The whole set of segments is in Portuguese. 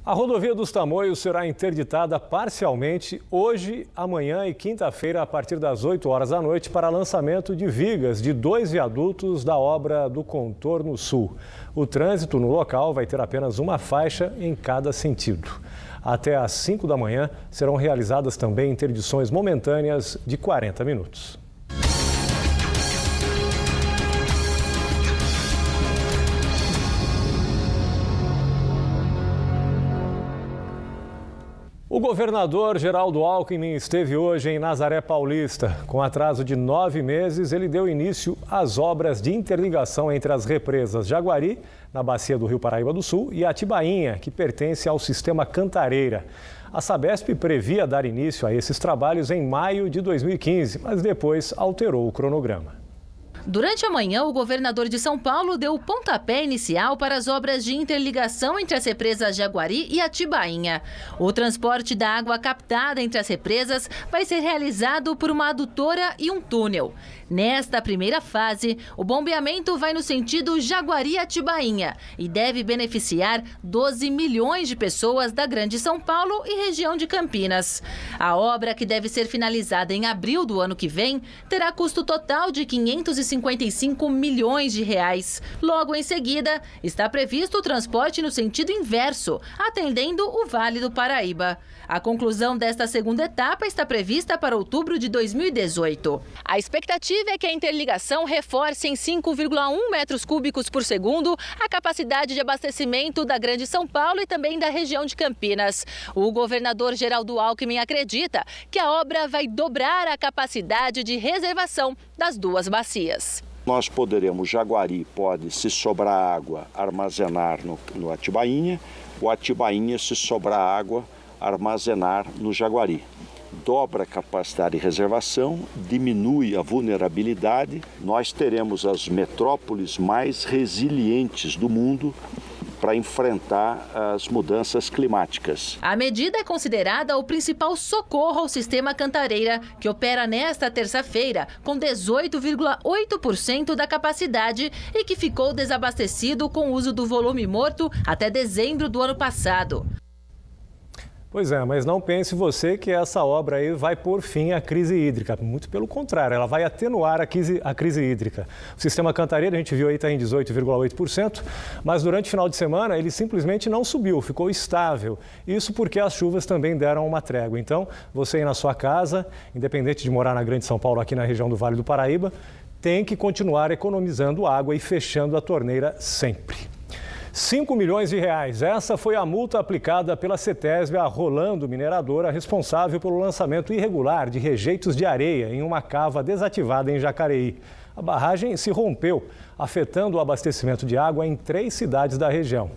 A rodovia dos Tamoios será interditada parcialmente hoje, amanhã e quinta-feira, a partir das 8 horas da noite, para lançamento de vigas de 2 viadutos da obra do Contorno Sul. O trânsito no local vai ter apenas uma faixa em cada sentido. Até às 5 da manhã serão realizadas também interdições momentâneas de 40 minutos. O governador Geraldo Alckmin esteve hoje em Nazaré Paulista. Com atraso de 9 meses, ele deu início às obras de interligação entre as represas Jaguari, na bacia do Rio Paraíba do Sul, e Atibainha, que pertence ao sistema Cantareira. A Sabesp previa dar início a esses trabalhos em maio de 2015, mas depois alterou o cronograma. Durante a manhã, o governador de São Paulo deu o pontapé inicial para as obras de interligação entre as represas Jaguari e Atibainha. O transporte da água captada entre as represas vai ser realizado por uma adutora e um túnel. Nesta primeira fase, o bombeamento vai no sentido Jaguari-Atibainha e deve beneficiar 12 milhões de pessoas da Grande São Paulo e região de Campinas. A obra, que deve ser finalizada em abril do ano que vem, terá custo total de 555 milhões de reais. Logo em seguida, está previsto o transporte no sentido inverso, atendendo o Vale do Paraíba. A conclusão desta segunda etapa está prevista para outubro de 2018. A expectativa é que a interligação reforce em 5,1 metros cúbicos por segundo a capacidade de abastecimento da Grande São Paulo e também da região de Campinas. O governador Geraldo Alckmin acredita que a obra vai dobrar a capacidade de reservação das duas bacias. Nós poderemos, Jaguari pode, se sobrar água, armazenar no Atibainha, o Atibainha, se sobrar água, armazenar no Jaguari. Dobra a capacidade de reservação, diminui a vulnerabilidade. Nós teremos as metrópoles mais resilientes do mundo para enfrentar as mudanças climáticas. A medida é considerada o principal socorro ao sistema Cantareira, que opera nesta terça-feira com 18,8% da capacidade e que ficou desabastecido com o uso do volume morto até dezembro do ano passado. Pois é, mas não pense você que essa obra aí vai pôr fim à crise hídrica. Muito pelo contrário, ela vai atenuar a crise hídrica. O sistema Cantareira, a gente viu aí, está em 18,8%, mas durante o final de semana ele simplesmente não subiu, ficou estável. Isso porque as chuvas também deram uma trégua. Então, você aí na sua casa, independente de morar na Grande São Paulo, aqui na região do Vale do Paraíba, tem que continuar economizando água e fechando a torneira sempre. 5 milhões de reais. Essa foi a multa aplicada pela CETESB à Rolando Mineradora, responsável pelo lançamento irregular de rejeitos de areia em uma cava desativada em Jacareí. A barragem se rompeu, afetando o abastecimento de água em 3 cidades da região.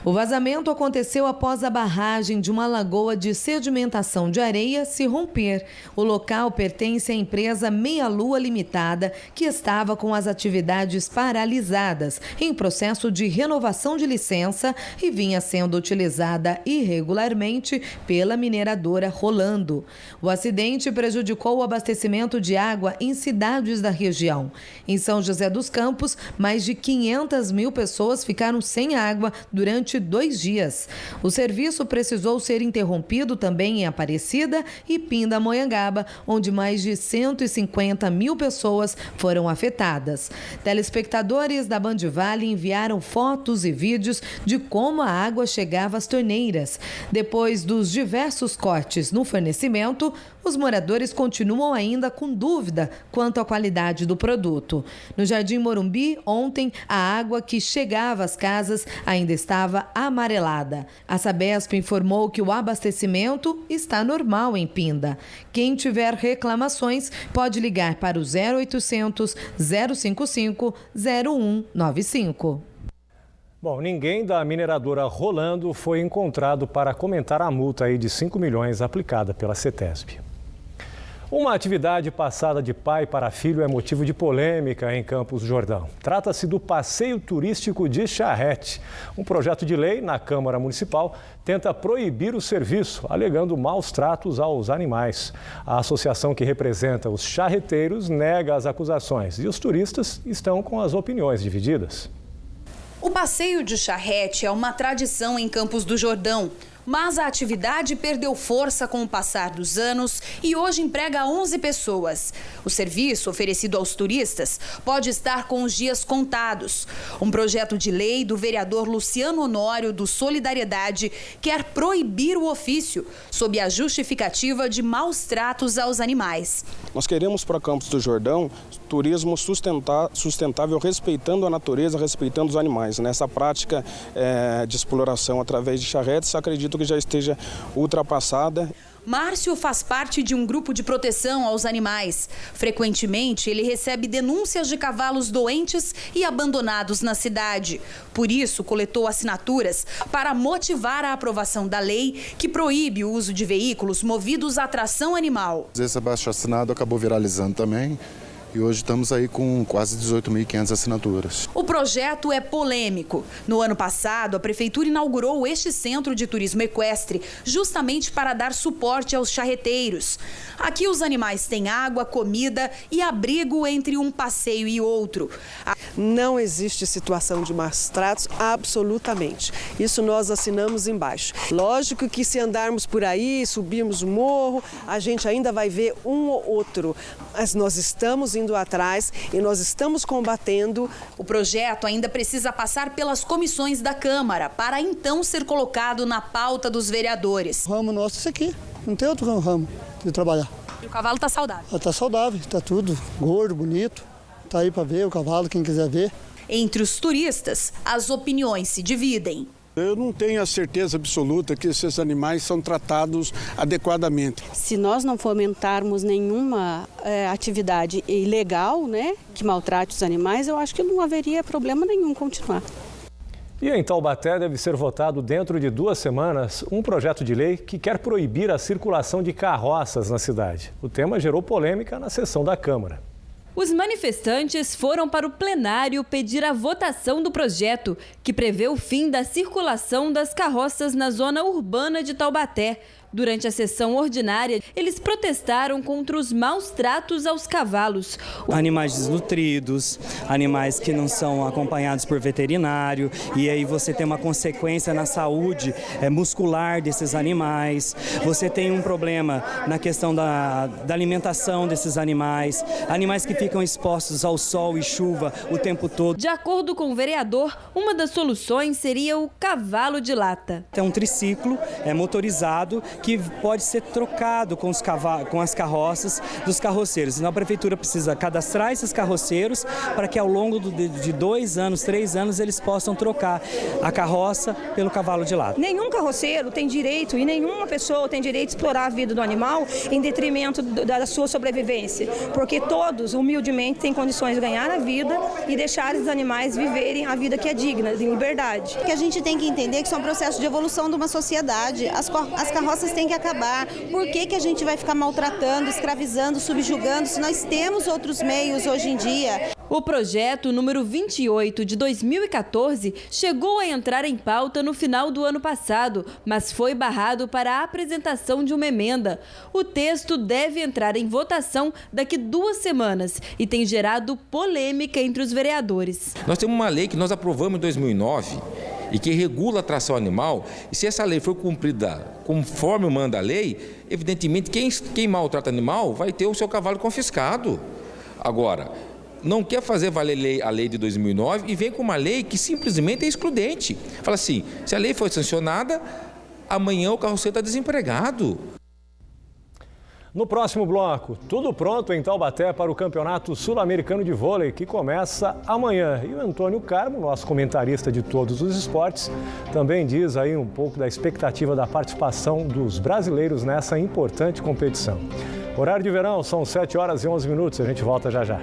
O vazamento aconteceu após a barragem de uma lagoa de sedimentação de areia se romper. O local pertence à empresa Meia Lua Limitada, que estava com as atividades paralisadas, em processo de renovação de licença e vinha sendo utilizada irregularmente pela mineradora Rolando. O acidente prejudicou o abastecimento de água em cidades da região. Em São José dos Campos, mais de 500 mil pessoas ficaram sem água durante 2 dias. O serviço precisou ser interrompido também em Aparecida e Pindamonhangaba, onde mais de 150 mil pessoas foram afetadas. Telespectadores da Band Vale enviaram fotos e vídeos de como a água chegava às torneiras. Depois dos diversos cortes no fornecimento, os moradores continuam ainda com dúvida quanto à qualidade do produto. No Jardim Morumbi, ontem, a água que chegava às casas ainda estava amarelada. A Sabesp informou que o abastecimento está normal em Pinda. Quem tiver reclamações pode ligar para o 0800 055 0195. Bom, ninguém da mineradora Rolando foi encontrado para comentar a multa aí de 5 milhões aplicada pela CETESB. Uma atividade passada de pai para filho é motivo de polêmica em Campos do Jordão. Trata-se do passeio turístico de charrete. Um projeto de lei na Câmara Municipal tenta proibir o serviço, alegando maus tratos aos animais. A associação que representa os charreteiros nega as acusações e os turistas estão com as opiniões divididas. O passeio de charrete é uma tradição em Campos do Jordão, mas a atividade perdeu força com o passar dos anos e hoje emprega 11 pessoas. O serviço oferecido aos turistas pode estar com os dias contados. Um projeto de lei do vereador Luciano Honório, do Solidariedade, quer proibir o ofício, sob a justificativa de maus tratos aos animais. Nós queremos para Campos do Jordão turismo sustentável, respeitando a natureza, respeitando os animais. Nessa prática de exploração através de charretes, acredito que já esteja ultrapassada. Márcio faz parte de um grupo de proteção aos animais. Frequentemente, ele recebe denúncias de cavalos doentes e abandonados na cidade. Por isso, coletou assinaturas para motivar a aprovação da lei que proíbe o uso de veículos movidos a tração animal. Esse abaixo-assinado acabou viralizando também. E hoje estamos aí com quase 18.500 assinaturas. O projeto é polêmico. No ano passado, a Prefeitura inaugurou este centro de turismo equestre justamente para dar suporte aos charreteiros. Aqui os animais têm água, comida e abrigo entre um passeio e outro. Não existe situação de maus tratos, absolutamente. Isso nós assinamos embaixo. Lógico que se andarmos por aí, subirmos o morro, a gente ainda vai ver um ou outro. Mas nós estamos indo atrás e nós estamos combatendo. O projeto ainda precisa passar pelas comissões da Câmara para então ser colocado na pauta dos vereadores. O ramo nosso é esse aqui, não tem outro ramo de trabalhar. E o cavalo está saudável? Está saudável, está tudo gordo, bonito. Está aí para ver o cavalo, quem quiser ver. Entre os turistas, as opiniões se dividem. Eu não tenho a certeza absoluta que esses animais são tratados adequadamente. Se nós não fomentarmos nenhuma atividade ilegal, né, que maltrate os animais, eu acho que não haveria problema nenhum continuar. E em Taubaté deve ser votado dentro de 2 semanas um projeto de lei que quer proibir a circulação de carroças na cidade. O tema gerou polêmica na sessão da Câmara. Os manifestantes foram para o plenário pedir a votação do projeto, que prevê o fim da circulação das carroças na zona urbana de Taubaté. Durante a sessão ordinária, eles protestaram contra os maus tratos aos cavalos. Animais desnutridos, animais que não são acompanhados por veterinário, e aí você tem uma consequência na saúde muscular desses animais. Você tem um problema na questão da alimentação desses animais, animais que ficam expostos ao sol e chuva o tempo todo. De acordo com o vereador, uma das soluções seria o cavalo de lata. É um triciclo motorizado que pode ser trocado com as carroças dos carroceiros. Então a prefeitura precisa cadastrar esses carroceiros para que ao longo de 2 anos, 3 anos, eles possam trocar a carroça pelo cavalo de lata. Nenhum carroceiro tem direito e nenhuma pessoa tem direito de explorar a vida do animal em detrimento da sua sobrevivência, porque todos, humildemente, têm condições de ganhar a vida e deixar os animais viverem a vida que é digna, de liberdade. Que a gente tem que entender que isso é um processo de evolução de uma sociedade. As carroças têm que acabar. Por que a gente vai ficar maltratando, escravizando, subjugando, se nós temos outros meios hoje em dia? O projeto número 28 de 2014 chegou a entrar em pauta no final do ano passado, mas foi barrado para a apresentação de uma emenda. O texto deve entrar em votação daqui 2 semanas e tem gerado polêmica entre os vereadores. Nós temos uma lei que nós aprovamos em 2009 e que regula a tração animal, e se essa lei for cumprida conforme manda a lei, evidentemente quem maltrata animal vai ter o seu cavalo confiscado. Agora, não quer fazer valer a lei de 2009 e vem com uma lei que simplesmente é excludente. Fala assim, se a lei foi sancionada, amanhã o carroceiro está desempregado. No próximo bloco, tudo pronto em Taubaté para o Campeonato Sul-Americano de Vôlei, que começa amanhã. E o Antônio Carmo, nosso comentarista de todos os esportes, também diz aí um pouco da expectativa da participação dos brasileiros nessa importante competição. Horário de verão, são 7h11. A gente volta já já.